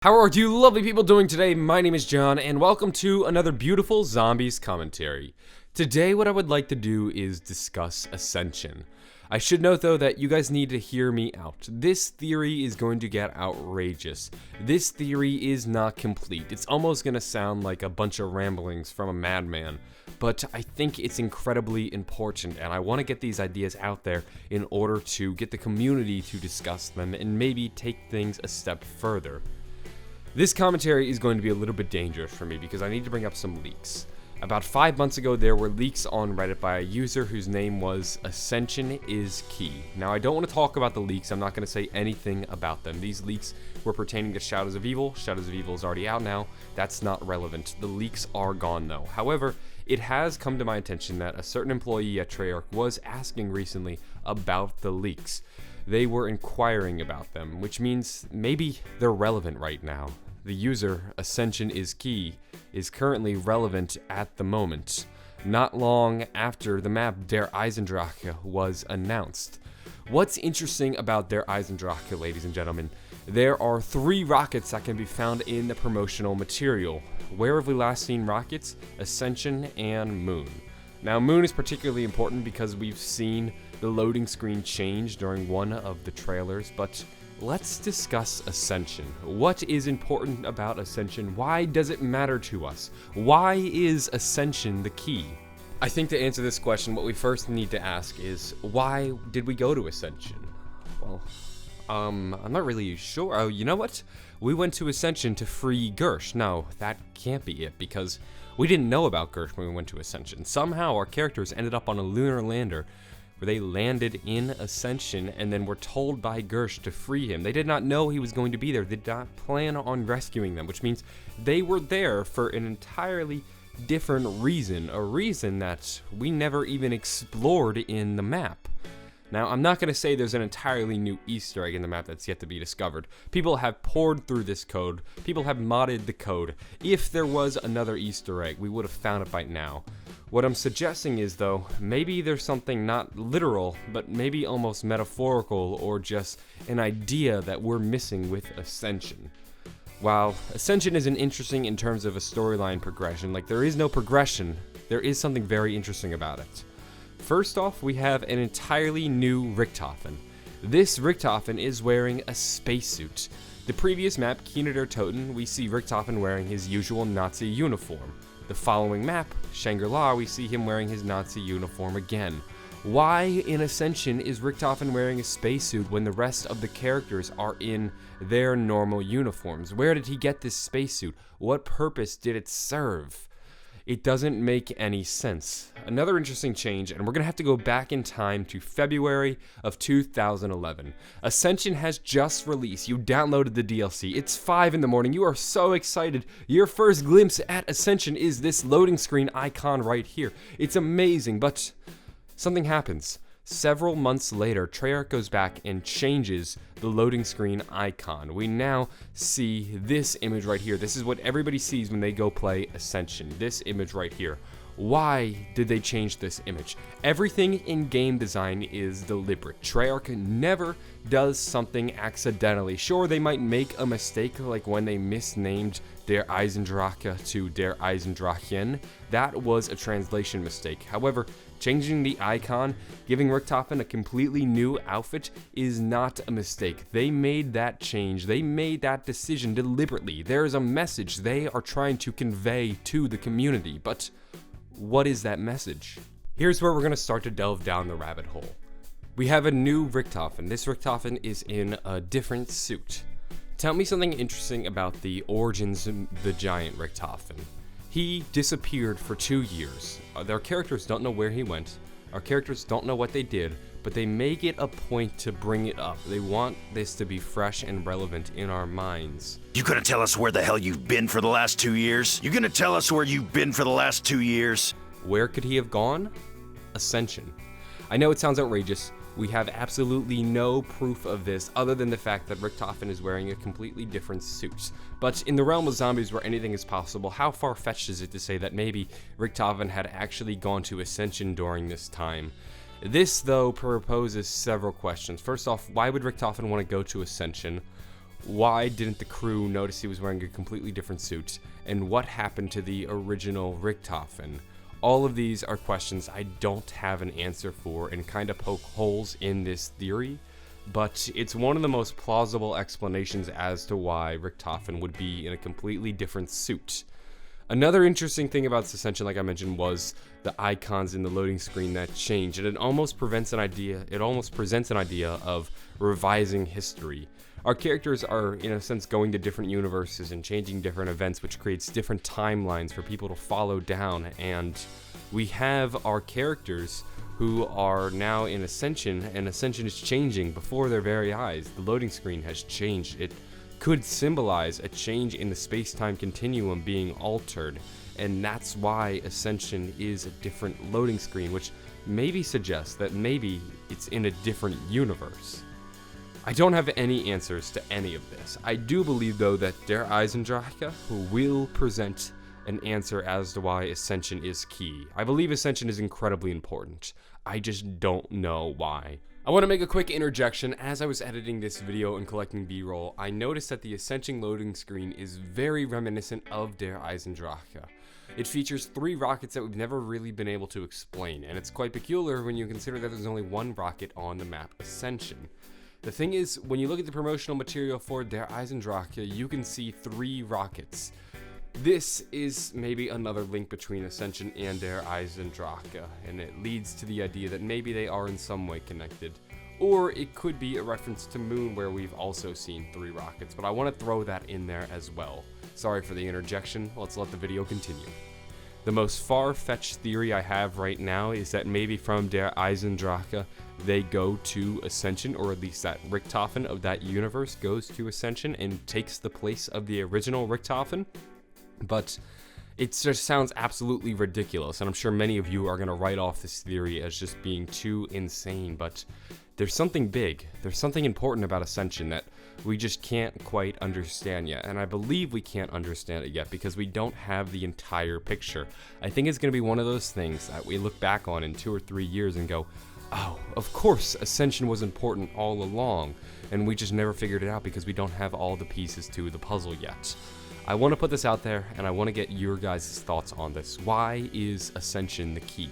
How are you lovely people doing today? My name is John, and welcome to another beautiful Zombies commentary. Today, what I would like to do is discuss Ascension. I should note, though, that you guys need to hear me out. This theory is going to get outrageous. This theory is not complete. It's almost going to sound like a bunch of ramblings from a madman, but I think it's incredibly important, and I want to get these ideas out there in order to get the community to discuss them and maybe take things a step further. This commentary is going to be a little bit dangerous for me because I need to bring up some leaks. About 5 months ago, there were leaks on Reddit by a user whose name was Ascension is Key. Now, I don't want to talk about the leaks. I'm not going to say anything about them. These leaks were pertaining to Shadows of Evil. Shadows of Evil is already out now. That's not relevant. The leaks are gone, though. However, it has come to my attention that a certain employee at Treyarch was asking recently about the leaks. They were inquiring about them, which means maybe they're relevant right now. The user, Ascension is Key, is currently relevant at the moment, not long after the map Der Eisendrache was announced. What's interesting about Der Eisendrache, ladies and gentlemen? There are 3 rockets that can be found in the promotional material. Where have we last seen rockets? Ascension and Moon. Now, Moon is particularly important because we've seen the loading screen change during one of the trailers, but let's discuss Ascension. What is important about Ascension? Why does it matter to us? Why is Ascension the key? I think to answer this question, what we first need to ask is, why did we go to Ascension? Well, I'm not really sure. Oh, you know what? We went to Ascension to free Gersh. No, that can't be it, because we didn't know about Gersh when we went to Ascension. Somehow our characters ended up on a lunar lander where they landed in Ascension and then were told by Gersh to free him. They did not know he was going to be there. They did not plan on rescuing them, which means they were there for an entirely different reason, a reason that we never even explored in the map. Now, I'm not going to say there's an entirely new Easter egg in the map that's yet to be discovered. People have poured through this code. People have modded the code. If there was another Easter egg, we would have found it by now. What I'm suggesting is, though, maybe there's something not literal, but maybe almost metaphorical or just an idea that we're missing with Ascension. While Ascension isn't interesting in terms of a storyline progression, like there is no progression, there is something very interesting about it. First off, we have an entirely new Richthofen. This Richthofen is wearing a spacesuit. The previous map, Kina der Toten, we see Richthofen wearing his usual Nazi uniform. The following map, Shangri-La, we see him wearing his Nazi uniform again. Why in Ascension is Richthofen wearing a spacesuit when the rest of the characters are in their normal uniforms? Where did he get this spacesuit? What purpose did it serve? It doesn't make any sense. Another interesting change, and we're going to have to go back in time to February of 2011. Ascension has just released. You downloaded the DLC. It's 5 in the morning. You are so excited. Your first glimpse at Ascension is this loading screen icon right here. It's amazing, but something happens. Several months later, Treyarch goes back and changes the loading screen icon. We now see this image right here. This is what everybody sees when they go play Ascension. This image right here. Why did they change this image? Everything in game design is deliberate. Treyarch never does something accidentally. Sure, they might make a mistake, like when they misnamed Der Eisendrache to Der Eisendrachen. That was a translation mistake. However, changing the icon, giving Richthofen a completely new outfit is not a mistake. They made that change. They made that decision deliberately. There is a message they are trying to convey to the community, but what is that message? Here's where we're going to start to delve down the rabbit hole. We have a new Richthofen. This Richthofen is in a different suit. Tell me something interesting about the origins of the giant Richthofen. He disappeared for 2 years. Their characters don't know where he went. Our characters don't know what they did, but they make it a point to bring it up. They want this to be fresh and relevant in our minds. You gonna tell us where the hell you've been for the last 2 years? You gonna tell us where you've been for the last 2 years? Where could he have gone? Ascension. I know it sounds outrageous. We have absolutely no proof of this other than the fact that Richthofen is wearing a completely different suit. But in the realm of zombies where anything is possible, how far-fetched is it to say that maybe Richthofen had actually gone to Ascension during this time? This, though, proposes several questions. First off, why would Richthofen want to go to Ascension? Why didn't the crew notice he was wearing a completely different suit? And what happened to the original Richthofen? All of these are questions I don't have an answer for and kind of poke holes in this theory, but it's one of the most plausible explanations as to why Richthofen would be in a completely different suit. Another interesting thing about Ascension, like I mentioned, was the icons in the loading screen that change, and it almost presents an idea of revising history. Our characters are, in a sense, going to different universes and changing different events, which creates different timelines for people to follow down, and we have our characters who are now in Ascension, and Ascension is changing before their very eyes. The loading screen has changed. It could symbolize a change in the space-time continuum being altered, and that's why Ascension is a different loading screen, which maybe suggests that maybe it's in a different universe. I don't have any answers to any of this. I do believe, though, that Der Eisendrache will present an answer as to why Ascension is key. I believe Ascension is incredibly important. I just don't know why. I want to make a quick interjection. As I was editing this video and collecting B-roll, I noticed that the Ascension loading screen is very reminiscent of Der Eisendrache. It features 3 rockets that we've never really been able to explain, and it's quite peculiar when you consider that there's only 1 rocket on the map Ascension. The thing is, when you look at the promotional material for Der Eisendrache, you can see 3 rockets. This is maybe another link between Ascension and Der Eisendrache, and it leads to the idea that maybe they are in some way connected. Or it could be a reference to Moon, where we've also seen 3 rockets, but I want to throw that in there as well. Sorry for the interjection, let's let the video continue. The most far-fetched theory I have right now is that maybe from Der Eisendrache they go to Ascension, or at least that Richthofen of that universe goes to Ascension and takes the place of the original Richthofen. But it just sounds absolutely ridiculous, and I'm sure many of you are going to write off this theory as just being too insane, but there's something big, there's something important about Ascension that we just can't quite understand yet, and I believe we can't understand it yet because we don't have the entire picture. I think it's going to be one of those things that we look back on in 2 or 3 years and go, oh, of course Ascension was important all along, and we just never figured it out because we don't have all the pieces to the puzzle yet. I want to put this out there, and I want to get your guys' thoughts on this. Why is Ascension the key?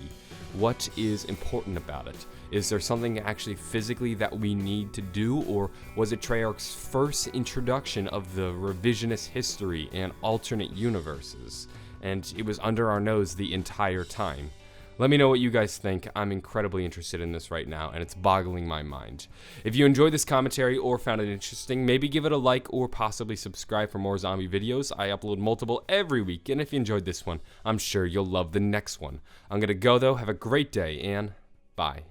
What is important about it? Is there something actually physically that we need to do, or was it Treyarch's first introduction of the revisionist history and alternate universes, and it was under our nose the entire time? Let me know what you guys think. I'm incredibly interested in this right now, and it's boggling my mind. If you enjoyed this commentary or found it interesting, maybe give it a like or possibly subscribe for more zombie videos. I upload multiple every week, and if you enjoyed this one, I'm sure you'll love the next one. I'm gonna go though, have a great day, and bye.